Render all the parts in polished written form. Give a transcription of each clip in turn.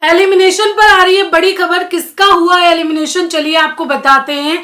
Elimination पर आ रही है बड़ी खबर। किसका हुआ है एलिमिनेशन, चलिए आपको बताते हैं।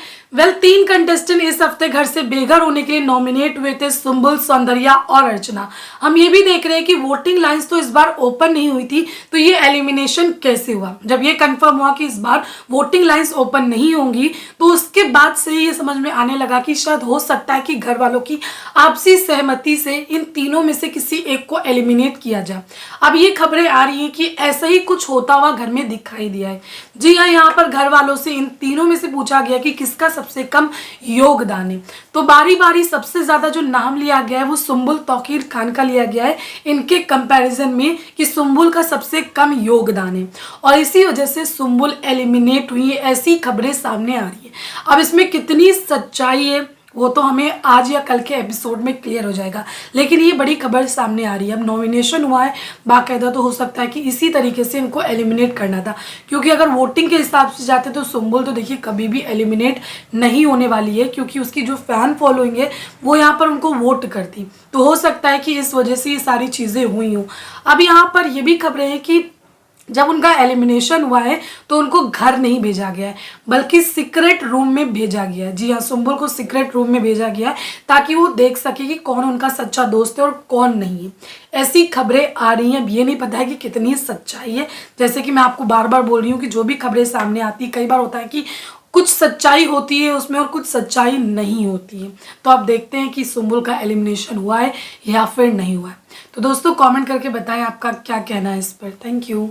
तीन कंटेस्टेंट इस हफ्ते घर से बेघर होने के लिए नॉमिनेट हुए थे, सुंबुल, सौंदर्या और अर्चना। हम ये भी देख रहे हैं कि वोटिंग लाइंस तो इस बार ओपन नहीं हुई थी, तो ये एलिमिनेशन कैसे हुआ। जब ये कंफर्म हुआ कि इस बार वोटिंग लाइंस ओपन नहीं होंगी, तो उसके बाद से ये समझ में आने लगा कि शायद हो सकता है कि घर वालों की आपसी सहमति से इन तीनों में से किसी एक को एलिमिनेट किया जाए। अब ये खबरें आ रही हैं कि ऐसा ही कुछ होता हुआ घर में दिखाई दिया है। जी हाँ, यहाँ पर घर वालों से इन तीनों में से पूछा गया कि किसका सबसे कम योगदान है। तो बारी बारी सबसे ज्यादा जो नाम लिया गया है वो सुंबुल तौकीर खान का लिया गया है, इनके कंपैरिजन में कि सुंबुल का सबसे कम योगदान है और इसी वजह से सुंबुल एलिमिनेट हुई है, ऐसी खबरें सामने आ रही है। अब इसमें कितनी सच्चाई है वो तो हमें आज या कल के एपिसोड में क्लियर हो जाएगा, लेकिन ये बड़ी खबर सामने आ रही है। अब नॉमिनेशन हुआ है बाकायदा, तो हो सकता है कि इसी तरीके से इनको एलिमिनेट करना था, क्योंकि अगर वोटिंग के हिसाब से जाते तो सुंबुल तो देखिए कभी भी एलिमिनेट नहीं होने वाली है, क्योंकि उसकी जो फैन फॉलोइंग है वो यहाँ पर उनको वोट करती। तो हो सकता है कि इस वजह से ये सारी चीज़ें हुई हों। अब यहाँ पर ये भी खबरें हैं कि जब उनका एलिमिनेशन हुआ है तो उनको घर नहीं भेजा गया है, बल्कि सीक्रेट रूम में भेजा गया है। जी हाँ, सुंबुल को सीक्रेट रूम में भेजा गया है ताकि वो देख सके कि कौन उनका सच्चा दोस्त है और कौन नहीं है। ऐसी खबरें आ रही हैं। अब ये नहीं पता है कि कितनी सच्चाई है। जैसे कि मैं आपको बार बार बोल रही हूँ कि जो भी खबरें सामने आती है, कई बार होता है कि कुछ सच्चाई होती है उसमें और कुछ सच्चाई नहीं होती है। तो आप देखते हैं कि सुंबुल का एलिमिनेशन हुआ है या फिर नहीं हुआ है। तो दोस्तों कमेंट करके बताएं आपका क्या कहना है इस पर। Thank you.